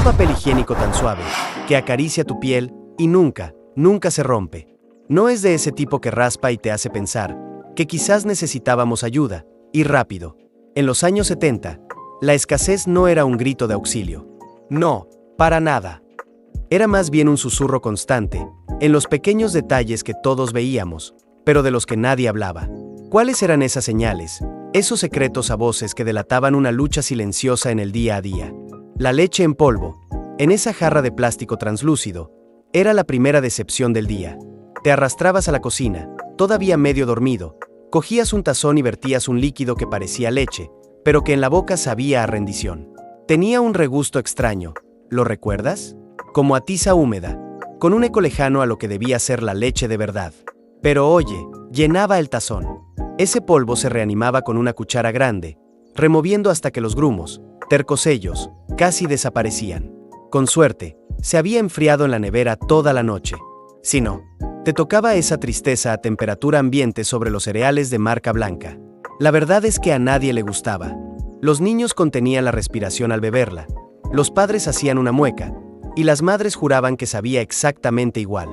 papel higiénico tan suave, que acaricia tu piel y nunca, nunca se rompe. No es de ese tipo que raspa y te hace pensar que quizás necesitábamos ayuda, y rápido. En los años 70, la escasez no era un grito de auxilio. No, para nada. Era más bien un susurro constante, en los pequeños detalles que todos veíamos, pero de los que nadie hablaba. ¿Cuáles eran esas señales? Esos secretos a voces que delataban una lucha silenciosa en el día a día. La leche en polvo, en esa jarra de plástico translúcido, era la primera decepción del día. Te arrastrabas a la cocina, todavía medio dormido, cogías un tazón y vertías un líquido que parecía leche, pero que en la boca sabía a rendición. Tenía un regusto extraño, ¿lo recuerdas? Como a tiza húmeda, con un eco lejano a lo que debía ser la leche de verdad. Pero oye, llenaba el tazón. Ese polvo se reanimaba con una cuchara grande, removiendo hasta que los grumos, tercos ellos, casi desaparecían. Con suerte, se había enfriado en la nevera toda la noche. Si no, te tocaba esa tristeza a temperatura ambiente sobre los cereales de marca blanca. La verdad es que a nadie le gustaba. Los niños contenían la respiración al beberla, los padres hacían una mueca, y las madres juraban que sabía exactamente igual.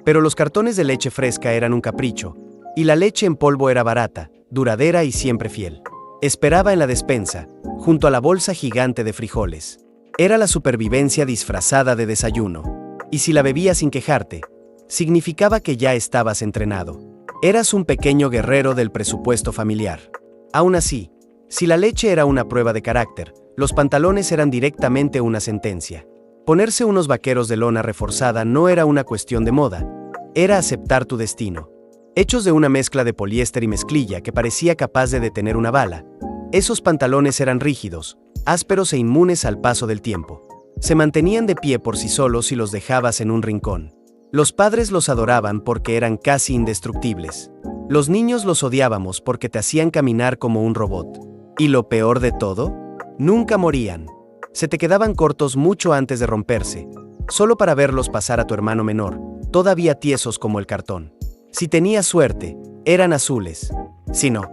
Pero los cartones de leche fresca eran un capricho, y la leche en polvo era barata, duradera y siempre fiel. Esperaba en la despensa, junto a la bolsa gigante de frijoles. Era la supervivencia disfrazada de desayuno. Y si la bebías sin quejarte, significaba que ya estabas entrenado. Eras un pequeño guerrero del presupuesto familiar. Aún así, si la leche era una prueba de carácter, los pantalones eran directamente una sentencia. Ponerse unos vaqueros de lona reforzada no era una cuestión de moda, era aceptar tu destino. Hechos de una mezcla de poliéster y mezclilla que parecía capaz de detener una bala, esos pantalones eran rígidos, ásperos e inmunes al paso del tiempo. Se mantenían de pie por sí solos si los dejabas en un rincón. Los padres los adoraban porque eran casi indestructibles. Los niños los odiábamos porque te hacían caminar como un robot. Y lo peor de todo, nunca morían. Se te quedaban cortos mucho antes de romperse, solo para verlos pasar a tu hermano menor, todavía tiesos como el cartón. Si tenías suerte, eran azules. Si no,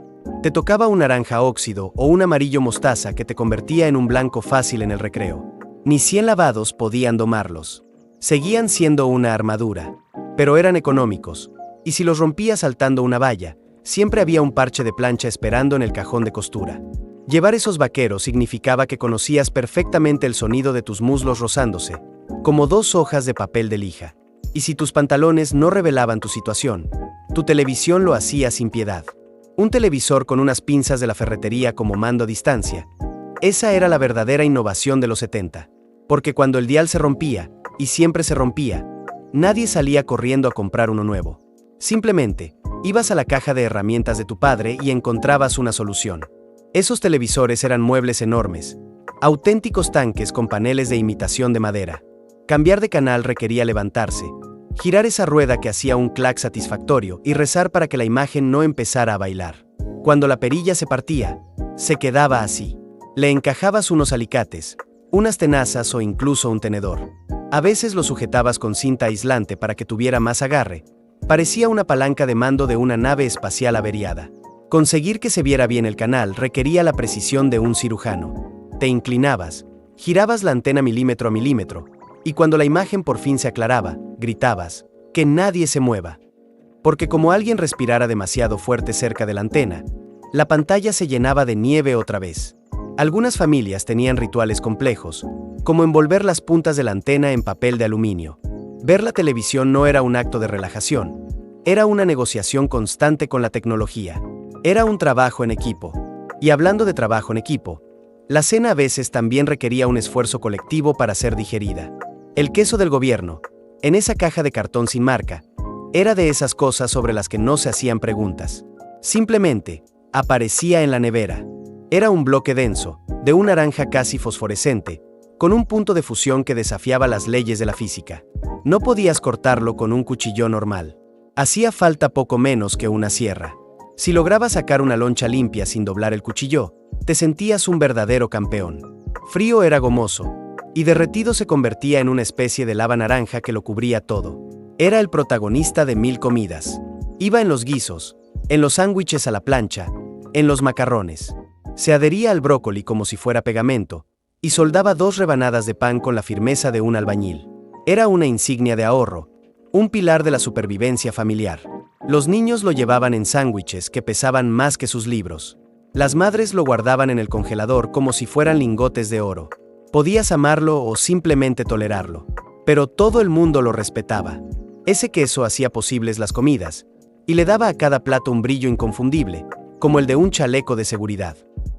te tocaba un naranja óxido o un amarillo mostaza que te convertía en un blanco fácil en el recreo. Ni 100 lavados podían domarlos. Seguían siendo una armadura, pero eran económicos, y si los rompías saltando una valla, siempre había un parche de plancha esperando en el cajón de costura. Llevar esos vaqueros significaba que conocías perfectamente el sonido de tus muslos rozándose, como 2 hojas de papel de lija. Y si tus pantalones no revelaban tu situación, tu televisión lo hacía sin piedad. Un televisor con unas pinzas de la ferretería como mando a distancia. Esa era la verdadera innovación de los 70. Porque cuando el dial se rompía, y siempre se rompía, nadie salía corriendo a comprar uno nuevo. Simplemente, ibas a la caja de herramientas de tu padre y encontrabas una solución. Esos televisores eran muebles enormes, auténticos tanques con paneles de imitación de madera. Cambiar de canal requería levantarse, girar esa rueda que hacía un clac satisfactorio y rezar para que la imagen no empezara a bailar. Cuando la perilla se partía, se quedaba así. Le encajabas unos alicates, unas tenazas o incluso un tenedor. A veces lo sujetabas con cinta aislante para que tuviera más agarre. Parecía una palanca de mando de una nave espacial averiada. Conseguir que se viera bien el canal requería la precisión de un cirujano. Te inclinabas, girabas la antena milímetro a milímetro, y cuando la imagen por fin se aclaraba, gritabas, ¡que nadie se mueva! Porque como alguien respirara demasiado fuerte cerca de la antena, la pantalla se llenaba de nieve otra vez. Algunas familias tenían rituales complejos, como envolver las puntas de la antena en papel de aluminio. Ver la televisión no era un acto de relajación, era una negociación constante con la tecnología. Era un trabajo en equipo. Y hablando de trabajo en equipo, la cena a veces también requería un esfuerzo colectivo para ser digerida. El queso del gobierno, en esa caja de cartón sin marca, era de esas cosas sobre las que no se hacían preguntas. Simplemente, aparecía en la nevera. Era un bloque denso, de un naranja casi fosforescente, con un punto de fusión que desafiaba las leyes de la física. No podías cortarlo con un cuchillo normal. Hacía falta poco menos que una sierra. Si lograbas sacar una loncha limpia sin doblar el cuchillo, te sentías un verdadero campeón. Frío era gomoso, y derretido se convertía en una especie de lava naranja que lo cubría todo. Era el protagonista de 1000 comidas. Iba en los guisos, en los sándwiches a la plancha, en los macarrones. Se adhería al brócoli como si fuera pegamento, y soldaba 2 rebanadas de pan con la firmeza de un albañil. Era una insignia de ahorro, un pilar de la supervivencia familiar. Los niños lo llevaban en sándwiches que pesaban más que sus libros. Las madres lo guardaban en el congelador como si fueran lingotes de oro. Podías amarlo o simplemente tolerarlo, pero todo el mundo lo respetaba. Ese queso hacía posibles las comidas, y le daba a cada plato un brillo inconfundible, como el de un chaleco de seguridad.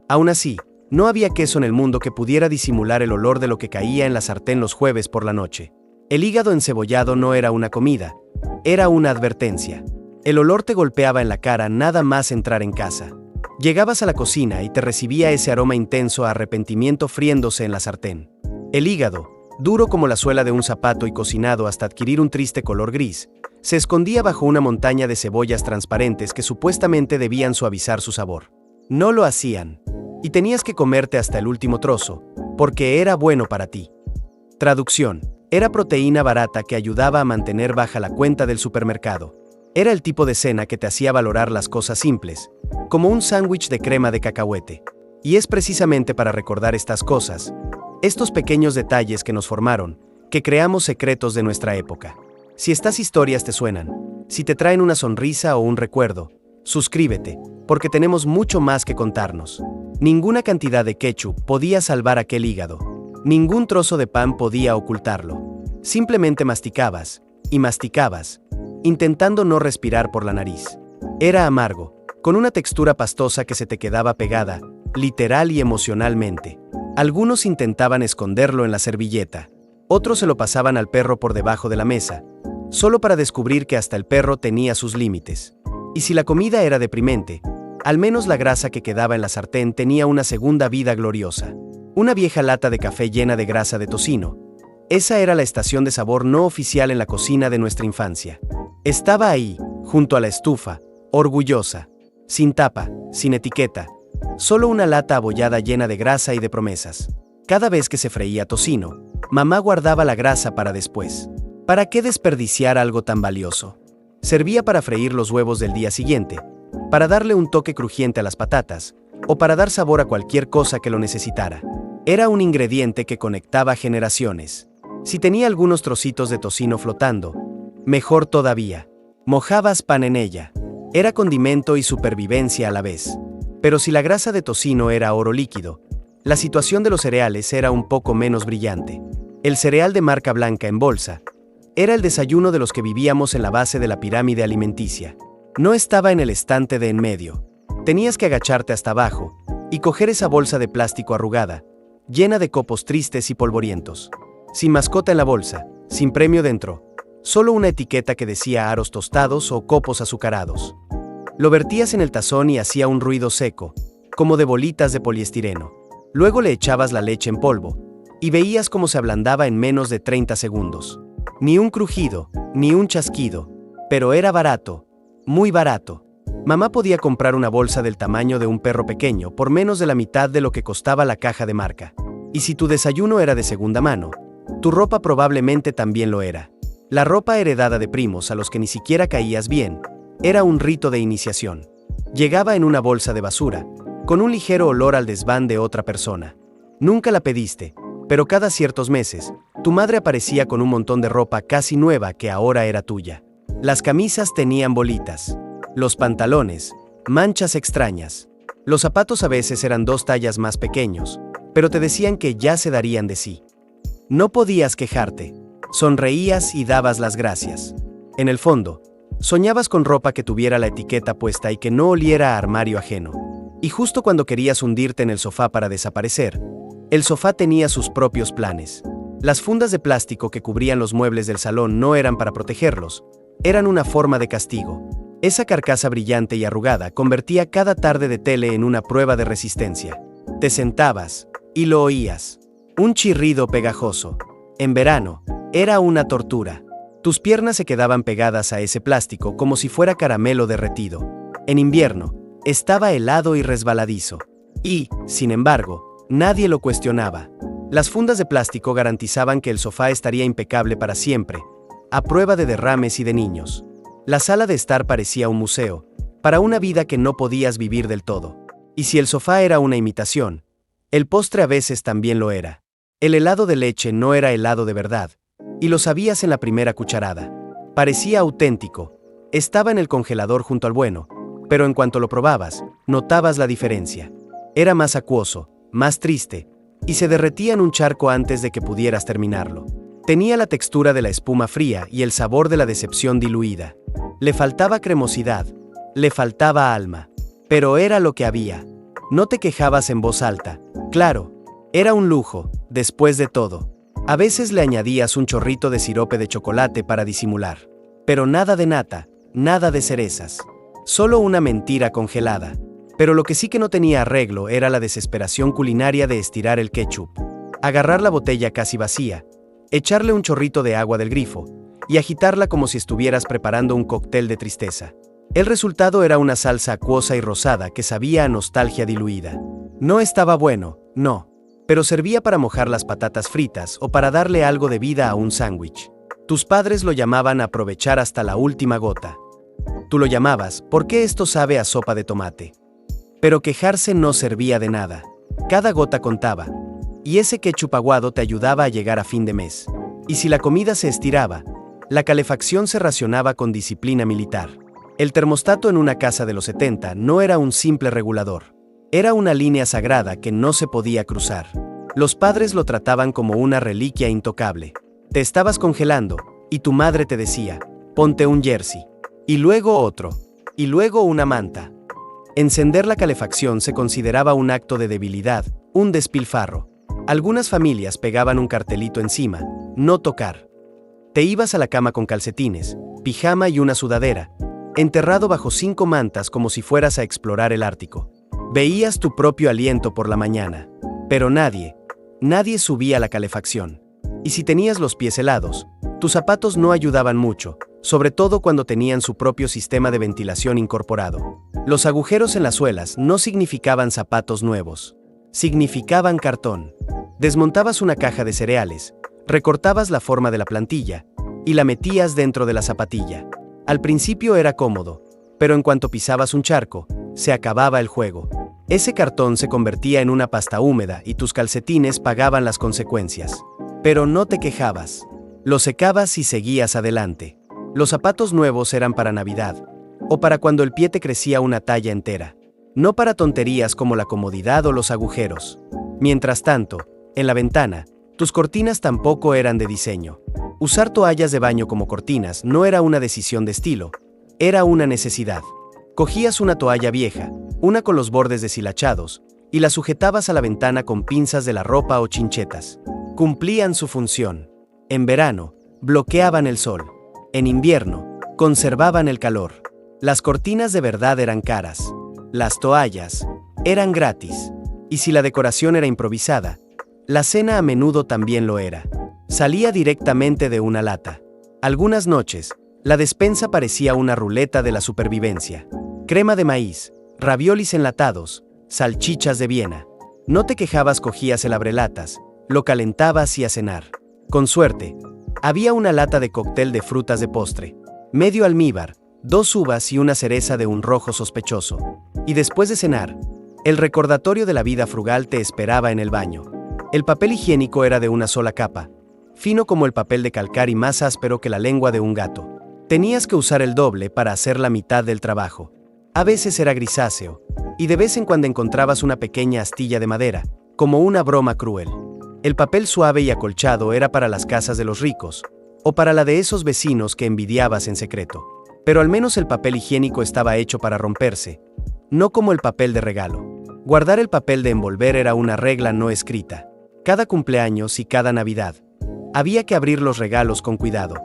Aún así, no había queso en el mundo que pudiera disimular el olor de lo que caía en la sartén los jueves por la noche. El hígado encebollado no era una comida, era una advertencia. El olor te golpeaba en la cara nada más entrar en casa. Llegabas a la cocina y te recibía ese aroma intenso a arrepentimiento friéndose en la sartén. El hígado, duro como la suela de un zapato y cocinado hasta adquirir un triste color gris, se escondía bajo una montaña de cebollas transparentes que supuestamente debían suavizar su sabor. No lo hacían, y tenías que comerte hasta el último trozo, porque era bueno para ti. Traducción: era proteína barata que ayudaba a mantener baja la cuenta del supermercado. Era el tipo de cena que te hacía valorar las cosas simples, como un sándwich de crema de cacahuete. Y es precisamente para recordar estas cosas, estos pequeños detalles que nos formaron, que creamos secretos de nuestra época. Si estas historias te suenan, si te traen una sonrisa o un recuerdo, suscríbete, porque tenemos mucho más que contarnos. Ninguna cantidad de ketchup podía salvar aquel hígado. Ningún trozo de pan podía ocultarlo. Simplemente masticabas, y masticabas, intentando no respirar por la nariz. Era amargo, con una textura pastosa que se te quedaba pegada, literal y emocionalmente. Algunos intentaban esconderlo en la servilleta. Otros se lo pasaban al perro por debajo de la mesa, solo para descubrir que hasta el perro tenía sus límites. Y si la comida era deprimente, al menos la grasa que quedaba en la sartén tenía una segunda vida gloriosa. Una vieja lata de café llena de grasa de tocino. Esa era la estación de sabor no oficial en la cocina de nuestra infancia. Estaba ahí, junto a la estufa, orgullosa, sin tapa, sin etiqueta, solo una lata abollada llena de grasa y de promesas. Cada vez que se freía tocino, mamá guardaba la grasa para después. ¿Para qué desperdiciar algo tan valioso? Servía para freír los huevos del día siguiente, para darle un toque crujiente a las patatas, o para dar sabor a cualquier cosa que lo necesitara. Era un ingrediente que conectaba generaciones. Si tenía algunos trocitos de tocino flotando, mejor todavía. Mojabas pan en ella. Era condimento y supervivencia a la vez. Pero si la grasa de tocino era oro líquido, la situación de los cereales era un poco menos brillante. El cereal de marca blanca en bolsa era el desayuno de los que vivíamos en la base de la pirámide alimenticia. No estaba en el estante de en medio. Tenías que agacharte hasta abajo y coger esa bolsa de plástico arrugada, llena de copos tristes y polvorientos. Sin mascota en la bolsa, sin premio dentro, solo una etiqueta que decía aros tostados o copos azucarados. Lo vertías en el tazón y hacía un ruido seco, como de bolitas de poliestireno. Luego le echabas la leche en polvo, y veías cómo se ablandaba en menos de 30 segundos. Ni un crujido, ni un chasquido, pero era barato, muy barato. Mamá podía comprar una bolsa del tamaño de un perro pequeño por menos de la mitad de lo que costaba la caja de marca. Y si tu desayuno era de segunda mano, tu ropa probablemente también lo era. La ropa heredada de primos a los que ni siquiera caías bien, era un rito de iniciación. Llegaba en una bolsa de basura, con un ligero olor al desván de otra persona. Nunca la pediste, pero cada ciertos meses, tu madre aparecía con un montón de ropa casi nueva que ahora era tuya. Las camisas tenían bolitas. Los pantalones, manchas extrañas. Los zapatos a veces eran 2 tallas más pequeños, pero te decían que ya se darían de sí. No podías quejarte. Sonreías y dabas las gracias. En el fondo, soñabas con ropa que tuviera la etiqueta puesta y que no oliera a armario ajeno. Y justo cuando querías hundirte en el sofá para desaparecer, el sofá tenía sus propios planes. Las fundas de plástico que cubrían los muebles del salón no eran para protegerlos, eran una forma de castigo. Esa carcasa brillante y arrugada convertía cada tarde de tele en una prueba de resistencia. Te sentabas, y lo oías. Un chirrido pegajoso. En verano, era una tortura. Tus piernas se quedaban pegadas a ese plástico como si fuera caramelo derretido. En invierno, estaba helado y resbaladizo. Y, sin embargo, nadie lo cuestionaba. Las fundas de plástico garantizaban que el sofá estaría impecable para siempre, a prueba de derrames y de niños. La sala de estar parecía un museo, para una vida que no podías vivir del todo. Y si el sofá era una imitación, El postre a veces también lo era. El helado de leche no era helado de verdad, y lo sabías en la primera cucharada. Parecía auténtico, estaba en el congelador junto al bueno, pero en cuanto lo probabas, notabas la diferencia. Era más acuoso, más triste, y se derretía en un charco antes de que pudieras terminarlo. Tenía la textura de la espuma fría y el sabor de la decepción diluida. Le faltaba cremosidad, le faltaba alma, pero era lo que había. No te quejabas en voz alta. Claro, era un lujo, después de todo. A veces le añadías un chorrito de sirope de chocolate para disimular. Pero nada de nata, nada de cerezas. Solo una mentira congelada. Pero lo que sí que no tenía arreglo era la desesperación culinaria de estirar el ketchup. Agarrar la botella casi vacía, echarle un chorrito de agua del grifo y agitarla como si estuvieras preparando un cóctel de tristeza. El resultado era una salsa acuosa y rosada que sabía a nostalgia diluida. No estaba bueno, no, pero servía para mojar las patatas fritas o para darle algo de vida a un sándwich. Tus padres lo llamaban aprovechar hasta la última gota. Tú lo llamabas, ¿por qué esto sabe a sopa de tomate? Pero quejarse no servía de nada. Cada gota contaba. Y ese ketchup aguado te ayudaba a llegar a fin de mes. Y si la comida se estiraba, la calefacción se racionaba con disciplina militar. El termostato en una casa de los 70 no era un simple regulador. Era una línea sagrada que no se podía cruzar. Los padres lo trataban como una reliquia intocable. Te estabas congelando, y tu madre te decía, ponte un jersey. Y luego otro. Y luego una manta. Encender la calefacción se consideraba un acto de debilidad, un despilfarro. Algunas familias pegaban un cartelito encima, no tocar. Te ibas a la cama con calcetines, pijama y una sudadera, enterrado bajo 5 mantas como si fueras a explorar el Ártico. Veías tu propio aliento por la mañana, pero nadie subía la calefacción. Y si tenías los pies helados, tus zapatos no ayudaban mucho, sobre todo cuando tenían su propio sistema de ventilación incorporado. Los agujeros en las suelas no significaban zapatos nuevos, significaban cartón. Desmontabas una caja de cereales, recortabas la forma de la plantilla y la metías dentro de la zapatilla. Al principio era cómodo, pero en cuanto pisabas un charco, se acababa el juego. Ese cartón se convertía en una pasta húmeda y tus calcetines pagaban las consecuencias. Pero no te quejabas. Lo secabas y seguías adelante. Los zapatos nuevos eran para Navidad, o para cuando el pie te crecía una talla entera. No para tonterías como la comodidad o los agujeros. Mientras tanto, en la ventana, tus cortinas tampoco eran de diseño. Usar toallas de baño como cortinas no era una decisión de estilo, era una necesidad. Cogías una toalla vieja, una con los bordes deshilachados, y la sujetabas a la ventana con pinzas de la ropa o chinchetas. Cumplían su función. En verano, bloqueaban el sol. En invierno, conservaban el calor. Las cortinas de verdad eran caras. Las toallas eran gratis. Y si la decoración era improvisada, la cena a menudo también lo era. Salía directamente de una lata. Algunas noches, la despensa parecía una ruleta de la supervivencia. Crema de maíz, raviolis enlatados, salchichas de Viena. No te quejabas, cogías el abrelatas, lo calentabas y a cenar. Con suerte, había una lata de cóctel de frutas de postre, medio almíbar, 2 uvas y una cereza de un rojo sospechoso. Y después de cenar, el recordatorio de la vida frugal te esperaba en el baño. El papel higiénico era de una sola capa, fino como el papel de calcar y más áspero que la lengua de un gato. Tenías que usar el doble para hacer la mitad del trabajo. A veces era grisáceo, y de vez en cuando encontrabas una pequeña astilla de madera, como una broma cruel. El papel suave y acolchado era para las casas de los ricos, o para la de esos vecinos que envidiabas en secreto. Pero al menos el papel higiénico estaba hecho para romperse, no como el papel de regalo. Guardar el papel de envolver era una regla no escrita. Cada cumpleaños y cada Navidad, había que abrir los regalos con cuidado.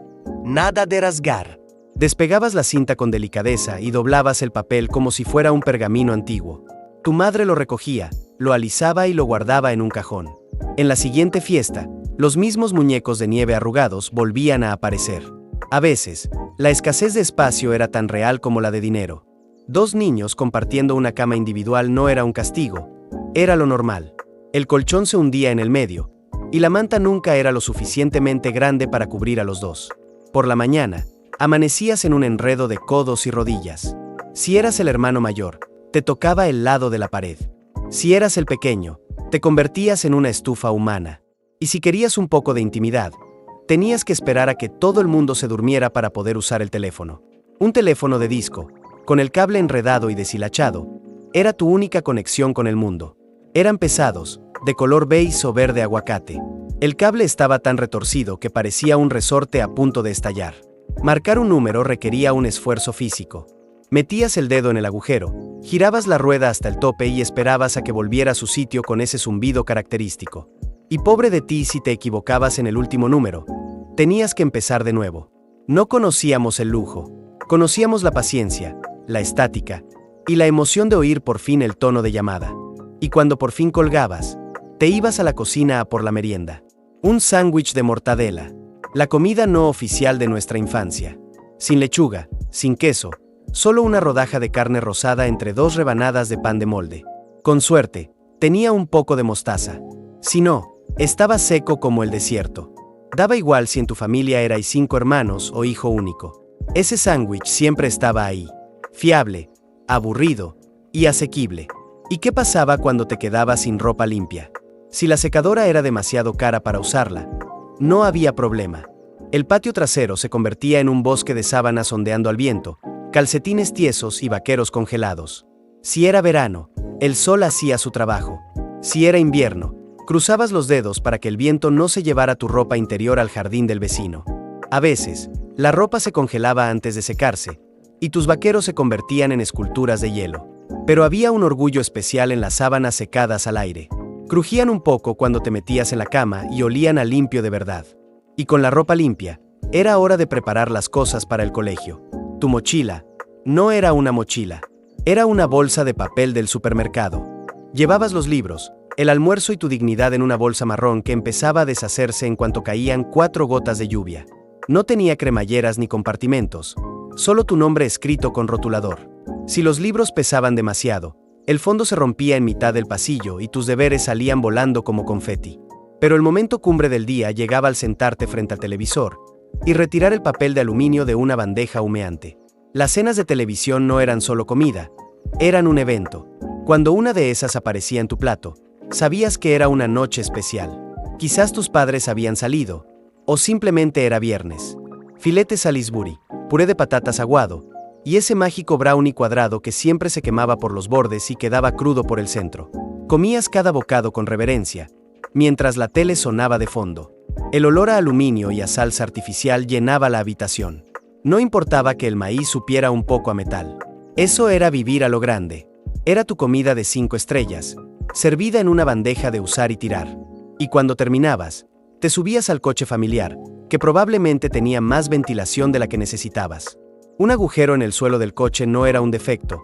Nada de rasgar. Despegabas la cinta con delicadeza y doblabas el papel como si fuera un pergamino antiguo. Tu madre lo recogía, lo alisaba y lo guardaba en un cajón. En la siguiente fiesta, los mismos muñecos de nieve arrugados volvían a aparecer. A veces, la escasez de espacio era tan real como la de dinero. 2 niños compartiendo una cama individual no era un castigo, era lo normal. El colchón se hundía en el medio, y la manta nunca era lo suficientemente grande para cubrir a los 2. Por la mañana, amanecías en un enredo de codos y rodillas. Si eras el hermano mayor, te tocaba el lado de la pared. Si eras el pequeño, Te convertías en una estufa humana. Y si querías un poco de intimidad, tenías que esperar a que todo el mundo se durmiera para poder usar el teléfono. Un teléfono de disco, con el cable enredado y deshilachado, era tu única conexión con el mundo. Eran pesados, de color beige o verde aguacate. El cable estaba tan retorcido que parecía un resorte a punto de estallar. Marcar un número requería un esfuerzo físico. Metías el dedo en el agujero, girabas la rueda hasta el tope y esperabas a que volviera a su sitio con ese zumbido característico. Y pobre de ti si te equivocabas en el último número. Tenías que empezar de nuevo. No conocíamos el lujo. Conocíamos la paciencia, la estática y la emoción de oír por fin el tono de llamada. Y cuando por fin colgabas, te ibas a la cocina a por la merienda. Un sándwich de mortadela, la comida no oficial de nuestra infancia. Sin lechuga, sin queso, solo una rodaja de carne rosada entre 2 rebanadas de pan de molde. Con suerte, tenía un poco de mostaza. Si no, estaba seco como el desierto. Daba igual si en tu familia erais 5 hermanos o hijo único. Ese sándwich siempre estaba ahí. Fiable, aburrido y asequible. ¿Y qué pasaba cuando te quedabas sin ropa limpia? Si la secadora era demasiado cara para usarla, no había problema. El patio trasero se convertía en un bosque de sábanas ondeando al viento, calcetines tiesos y vaqueros congelados. Si era verano, el sol hacía su trabajo. Si era invierno, cruzabas los dedos para que el viento no se llevara tu ropa interior al jardín del vecino. A veces, la ropa se congelaba antes de secarse, y tus vaqueros se convertían en esculturas de hielo. Pero había un orgullo especial en las sábanas secadas al aire. Crujían un poco cuando te metías en la cama y olían a limpio de verdad. Y con la ropa limpia, era hora de preparar las cosas para el colegio. Tu mochila no era una mochila, era una bolsa de papel del supermercado. Llevabas los libros, el almuerzo y tu dignidad en una bolsa marrón que empezaba a deshacerse en cuanto caían 4 gotas de lluvia. No tenía cremalleras ni compartimentos, solo tu nombre escrito con rotulador. Si los libros pesaban demasiado, el fondo se rompía en mitad del pasillo y tus deberes salían volando como confeti. Pero el momento cumbre del día llegaba al sentarte frente al televisor y retirar el papel de aluminio de una bandeja humeante. Las cenas de televisión no eran solo comida, eran un evento. Cuando una de esas aparecía en tu plato, sabías que era una noche especial. Quizás tus padres habían salido, o simplemente era viernes. Filete Salisbury, puré de patatas aguado, y ese mágico brownie cuadrado que siempre se quemaba por los bordes y quedaba crudo por el centro. Comías cada bocado con reverencia, mientras la tele sonaba de fondo. El olor a aluminio y a salsa artificial llenaba la habitación. No importaba que el maíz supiera un poco a metal. Eso era vivir a lo grande. Era tu comida de 5 estrellas, servida en una bandeja de usar y tirar. Y cuando terminabas, te subías al coche familiar, que probablemente tenía más ventilación de la que necesitabas. Un agujero en el suelo del coche no era un defecto,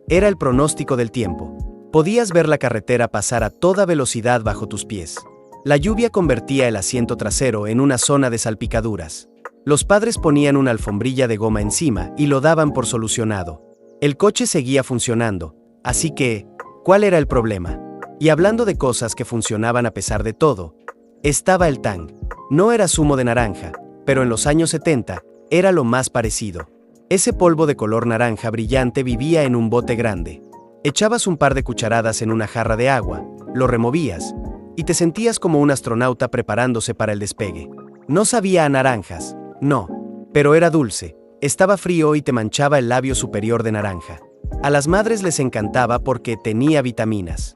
era el pronóstico del tiempo. Podías ver la carretera pasar a toda velocidad bajo tus pies. La lluvia convertía el asiento trasero en una zona de salpicaduras. Los padres ponían una alfombrilla de goma encima y lo daban por solucionado. El coche seguía funcionando, así que, ¿cuál era el problema? Y hablando de cosas que funcionaban a pesar de todo, estaba el Tang. No era zumo de naranja, pero en los años 70 era lo más parecido. Ese polvo de color naranja brillante vivía en un bote grande. Echabas un par de cucharadas en una jarra de agua, lo removías, y te sentías como un astronauta preparándose para el despegue. No sabía a naranjas, no, pero era dulce, estaba frío y te manchaba el labio superior de naranja. A las madres les encantaba porque tenía vitaminas.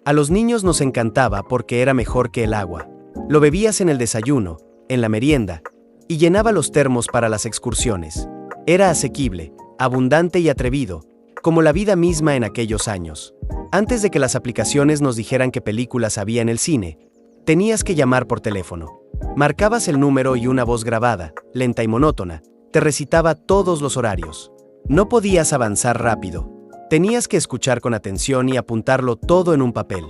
A los niños nos encantaba porque era mejor que el agua. Lo bebías en el desayuno, en la merienda, y llenaba los termos para las excursiones. Era asequible, abundante y atrevido, como la vida misma en aquellos años. Antes de que las aplicaciones nos dijeran qué películas había en el cine, tenías que llamar por teléfono. Marcabas el número y una voz grabada, lenta y monótona, te recitaba todos los horarios. No podías avanzar rápido. Tenías que escuchar con atención y apuntarlo todo en un papel.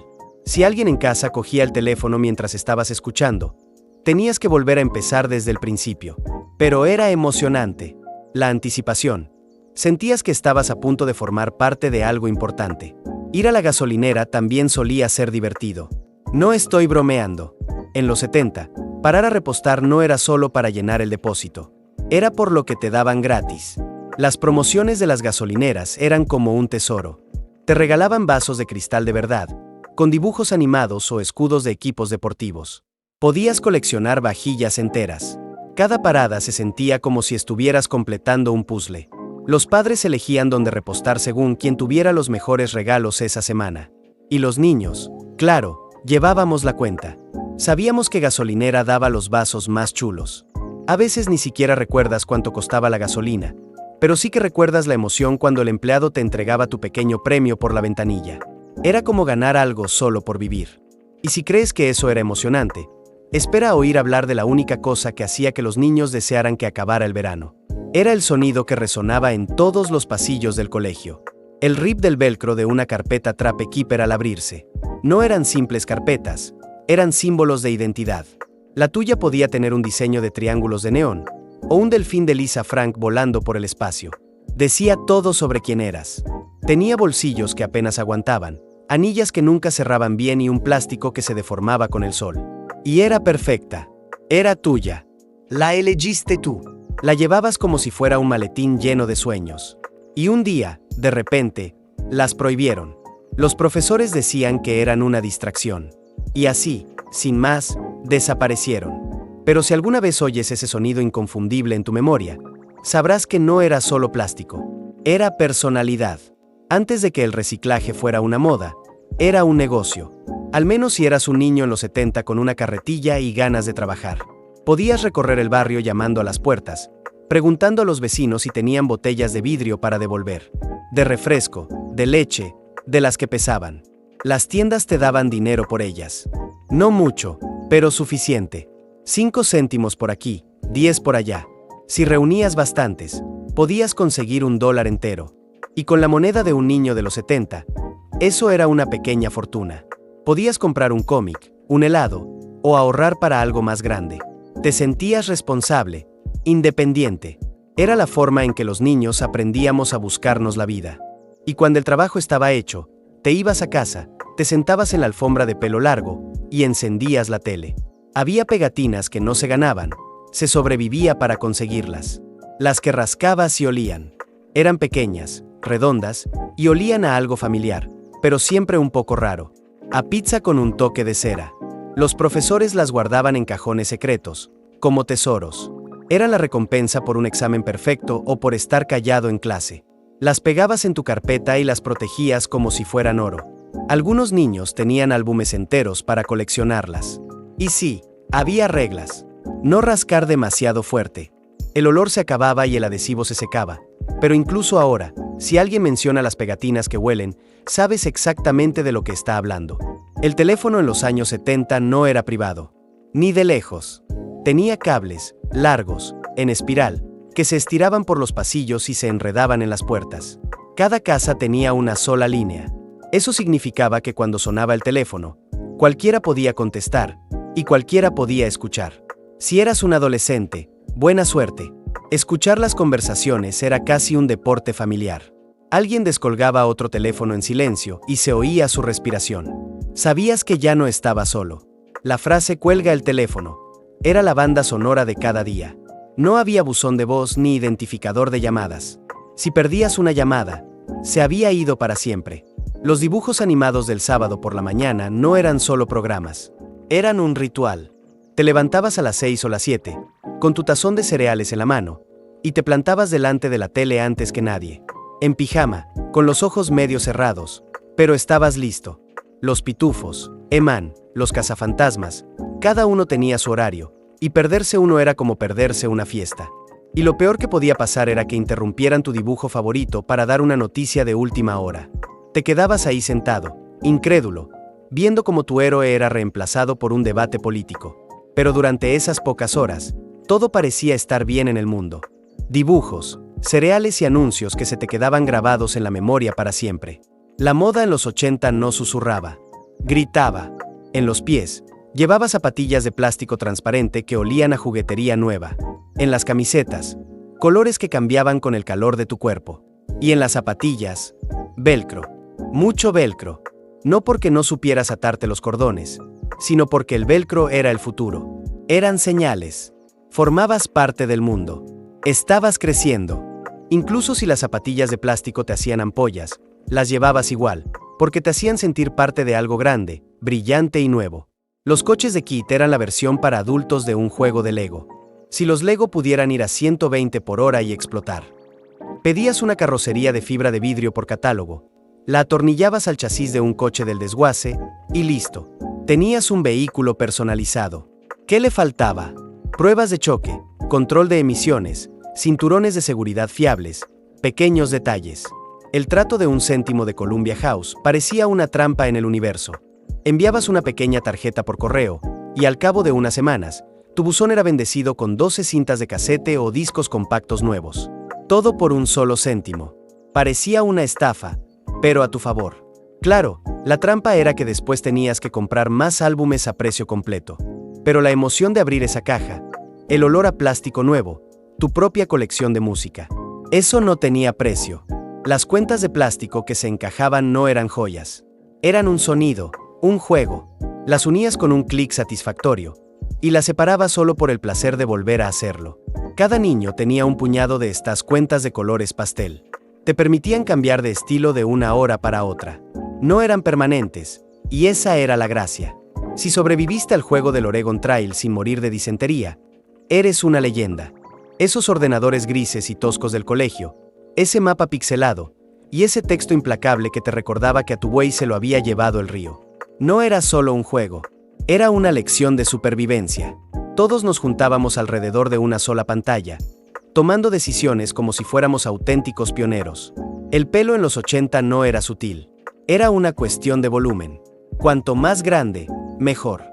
Si alguien en casa cogía el teléfono mientras estabas escuchando, tenías que volver a empezar desde el principio. Pero era emocionante. La anticipación. Sentías que estabas a punto de formar parte de algo importante. Ir a la gasolinera también solía ser divertido. No estoy bromeando. En los 70, parar a repostar no era solo para llenar el depósito. Era por lo que te daban gratis. Las promociones de las gasolineras eran como un tesoro. Te regalaban vasos de cristal de verdad, con dibujos animados o escudos de equipos deportivos. Podías coleccionar vajillas enteras. Cada parada se sentía como si estuvieras completando un puzzle. Los padres elegían dónde repostar según quien tuviera los mejores regalos esa semana. Y los niños, claro, llevábamos la cuenta. Sabíamos que gasolinera daba los vasos más chulos. A veces ni siquiera recuerdas cuánto costaba la gasolina, pero sí que recuerdas la emoción cuando el empleado te entregaba tu pequeño premio por la ventanilla. Era como ganar algo solo por vivir. Y si crees que eso era emocionante, espera a oír hablar de la única cosa que hacía que los niños desearan que acabara el verano. Era el sonido que resonaba en todos los pasillos del colegio. El rip del velcro de una carpeta Trape Keeper al abrirse. No eran simples carpetas, eran símbolos de identidad. La tuya podía tener un diseño de triángulos de neón, o un delfín de Lisa Frank volando por el espacio. Decía todo sobre quién eras. Tenía bolsillos que apenas aguantaban, anillas que nunca cerraban bien y un plástico que se deformaba con el sol. Y era perfecta. Era tuya. La elegiste tú. La llevabas como si fuera un maletín lleno de sueños. Y un día, de repente, las prohibieron. Los profesores decían que eran una distracción. Y así, sin más, desaparecieron. Pero si alguna vez oyes ese sonido inconfundible en tu memoria, sabrás que no era solo plástico. Era personalidad. Antes de que el reciclaje fuera una moda, era un negocio. Al menos si eras un niño en los 70 con una carretilla y ganas de trabajar. Podías recorrer el barrio llamando a las puertas, preguntando a los vecinos si tenían botellas de vidrio para devolver. De refresco, de leche, de las que pesaban. Las tiendas te daban dinero por ellas. No mucho, pero suficiente. 5 céntimos por aquí, 10 por allá. Si reunías bastantes, podías conseguir $1 entero. Y con la moneda de un niño de los 70, eso era una pequeña fortuna. Podías comprar un cómic, un helado, o ahorrar para algo más grande. Te sentías responsable, independiente. Era la forma en que los niños aprendíamos a buscarnos la vida. Y cuando el trabajo estaba hecho, te ibas a casa, te sentabas en la alfombra de pelo largo y encendías la tele. Había pegatinas que no se ganaban, se sobrevivía para conseguirlas. Las que rascabas y olían. Eran pequeñas, redondas, y olían a algo familiar, pero siempre un poco raro. A pizza con un toque de cera. Los profesores las guardaban en cajones secretos, como tesoros. Era la recompensa por un examen perfecto o por estar callado en clase. Las pegabas en tu carpeta y las protegías como si fueran oro. Algunos niños tenían álbumes enteros para coleccionarlas. Y sí, había reglas. No rascar demasiado fuerte. El olor se acababa y el adhesivo se secaba. Pero incluso ahora, si alguien menciona las pegatinas que huelen, sabes exactamente de lo que está hablando. El teléfono en los años 70 no era privado. Ni de lejos. Tenía cables, largos, en espiral, que se estiraban por los pasillos y se enredaban en las puertas. Cada casa tenía una sola línea. Eso significaba que cuando sonaba el teléfono, cualquiera podía contestar, y cualquiera podía escuchar. Si eras un adolescente, buena suerte. Escuchar las conversaciones era casi un deporte familiar. Alguien descolgaba otro teléfono en silencio y se oía su respiración. Sabías que ya no estaba solo. La frase "cuelga el teléfono" era la banda sonora de cada día. No había buzón de voz ni identificador de llamadas. Si perdías una llamada, se había ido para siempre. Los dibujos animados del sábado por la mañana no eran solo programas. Eran un ritual. Te levantabas a las 6 o las 7, con tu tazón de cereales en la mano, y te plantabas delante de la tele antes que nadie. En pijama, con los ojos medio cerrados, pero estabas listo. Los pitufos, Eman, los cazafantasmas, cada uno tenía su horario, y perderse uno era como perderse una fiesta. Y lo peor que podía pasar era que interrumpieran tu dibujo favorito para dar una noticia de última hora. Te quedabas ahí sentado, incrédulo, viendo cómo tu héroe era reemplazado por un debate político. Pero durante esas pocas horas, todo parecía estar bien en el mundo. Dibujos, cereales y anuncios que se te quedaban grabados en la memoria para siempre. La moda en los 80 no susurraba, gritaba. En los pies, llevaba zapatillas de plástico transparente que olían a juguetería nueva. En las camisetas, colores que cambiaban con el calor de tu cuerpo. Y en las zapatillas, velcro. Mucho velcro. No porque no supieras atarte los cordones, sino porque el velcro era el futuro. Eran señales. Formabas parte del mundo. Estabas creciendo. Incluso si las zapatillas de plástico te hacían ampollas, las llevabas igual, porque te hacían sentir parte de algo grande, brillante y nuevo. Los coches de Kit eran la versión para adultos de un juego de Lego. Si los Lego pudieran ir a 120 por hora y explotar. Pedías una carrocería de fibra de vidrio por catálogo, la atornillabas al chasis de un coche del desguace, y listo. Tenías un vehículo personalizado. ¿Qué le faltaba? Pruebas de choque, control de emisiones, cinturones de seguridad fiables, pequeños detalles. El trato de 1 céntimo de Columbia House parecía una trampa en el universo. Enviabas una pequeña tarjeta por correo, y al cabo de unas semanas, tu buzón era bendecido con 12 cintas de casete o discos compactos nuevos. Todo por 1 solo céntimo. Parecía una estafa, pero a tu favor. Claro, la trampa era que después tenías que comprar más álbumes a precio completo. Pero la emoción de abrir esa caja, el olor a plástico nuevo, tu propia colección de música. Eso no tenía precio. Las cuentas de plástico que se encajaban no eran joyas. Eran un sonido, un juego. Las unías con un clic satisfactorio, y las separabas solo por el placer de volver a hacerlo. Cada niño tenía un puñado de estas cuentas de colores pastel. Te permitían cambiar de estilo de una hora para otra. No eran permanentes, y esa era la gracia. Si sobreviviste al juego del Oregon Trail sin morir de disentería, eres una leyenda. Esos ordenadores grises y toscos del colegio, ese mapa pixelado, y ese texto implacable que te recordaba que a tu buey se lo había llevado el río. No era solo un juego, era una lección de supervivencia. Todos nos juntábamos alrededor de una sola pantalla, tomando decisiones como si fuéramos auténticos pioneros. El pelo en los 80 no era sutil, era una cuestión de volumen. Cuanto más grande, mejor.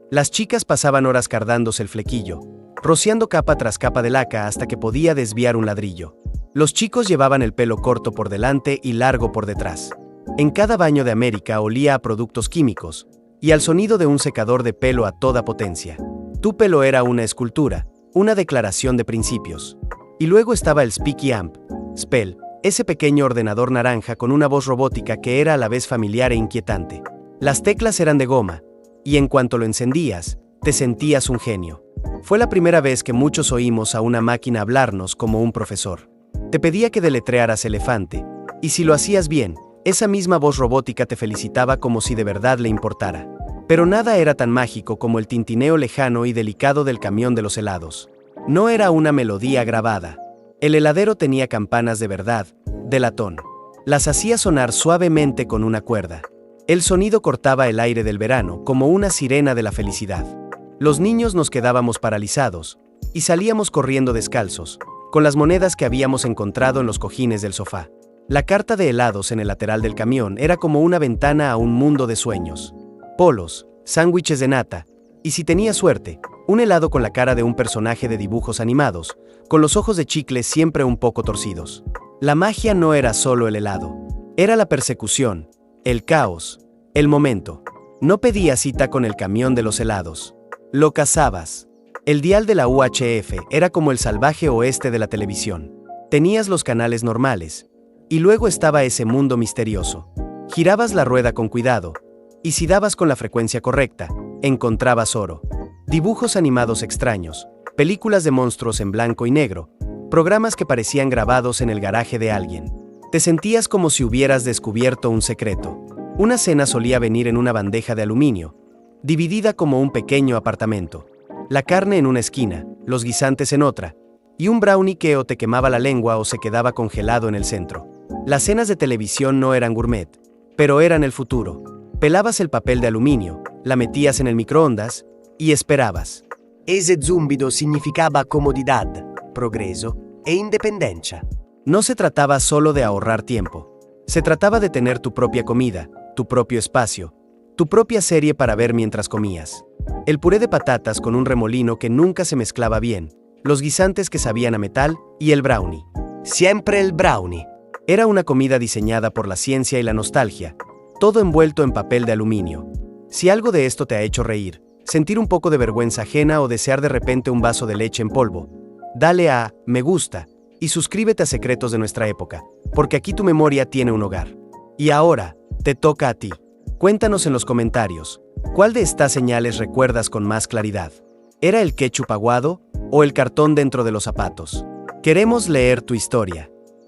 Las chicas pasaban horas cardándose el flequillo, rociando capa tras capa de laca hasta que podía desviar un ladrillo. Los chicos llevaban el pelo corto por delante y largo por detrás. En cada baño de América olía a productos químicos, y al sonido de un secador de pelo a toda potencia. Tu pelo era una escultura, una declaración de principios. Y luego estaba el Speaky Amp, Spell, ese pequeño ordenador naranja con una voz robótica que era a la vez familiar e inquietante. Las teclas eran de goma, y en cuanto lo encendías, te sentías un genio. Fue la primera vez que muchos oímos a una máquina hablarnos como un profesor. Te pedía que deletrearas elefante, y si lo hacías bien, esa misma voz robótica te felicitaba como si de verdad le importara. Pero nada era tan mágico como el tintineo lejano y delicado del camión de los helados. No era una melodía grabada. El heladero tenía campanas de verdad, de latón. Las hacía sonar suavemente con una cuerda. El sonido cortaba el aire del verano como una sirena de la felicidad. Los niños nos quedábamos paralizados, y salíamos corriendo descalzos, con las monedas que habíamos encontrado en los cojines del sofá. La carta de helados en el lateral del camión era como una ventana a un mundo de sueños. Polos, sándwiches de nata, y si tenía suerte, un helado con la cara de un personaje de dibujos animados, con los ojos de chicle siempre un poco torcidos. La magia no era solo el helado, era la persecución, el caos, el momento. No pedías cita con el camión de los helados. Lo cazabas. El dial de la UHF era como el salvaje oeste de la televisión. Tenías los canales normales, y luego estaba ese mundo misterioso. Girabas la rueda con cuidado, y si dabas con la frecuencia correcta, encontrabas oro. Dibujos animados extraños, películas de monstruos en blanco y negro, programas que parecían grabados en el garaje de alguien. Te sentías como si hubieras descubierto un secreto. Una cena solía venir en una bandeja de aluminio, dividida como un pequeño apartamento. La carne en una esquina, los guisantes en otra, y un brownie que o te quemaba la lengua o se quedaba congelado en el centro. Las cenas de televisión no eran gourmet, pero eran el futuro. Pelabas el papel de aluminio, la metías en el microondas y esperabas. Ese zumbido significaba comodidad, progreso e independencia. No se trataba solo de ahorrar tiempo. Se trataba de tener tu propia comida, tu propio espacio, tu propia serie para ver mientras comías. El puré de patatas con un remolino que nunca se mezclaba bien, los guisantes que sabían a metal y el brownie. Siempre el brownie. Era una comida diseñada por la ciencia y la nostalgia, todo envuelto en papel de aluminio. Si algo de esto te ha hecho reír, sentir un poco de vergüenza ajena o desear de repente un vaso de leche en polvo, dale a me gusta y suscríbete a Secretos de Nuestra Época, porque aquí tu memoria tiene un hogar. Y ahora, te toca a ti. Cuéntanos en los comentarios, ¿cuál de estas señales recuerdas con más claridad? ¿Era el ketchup aguado o el cartón dentro de los zapatos? Queremos leer tu historia.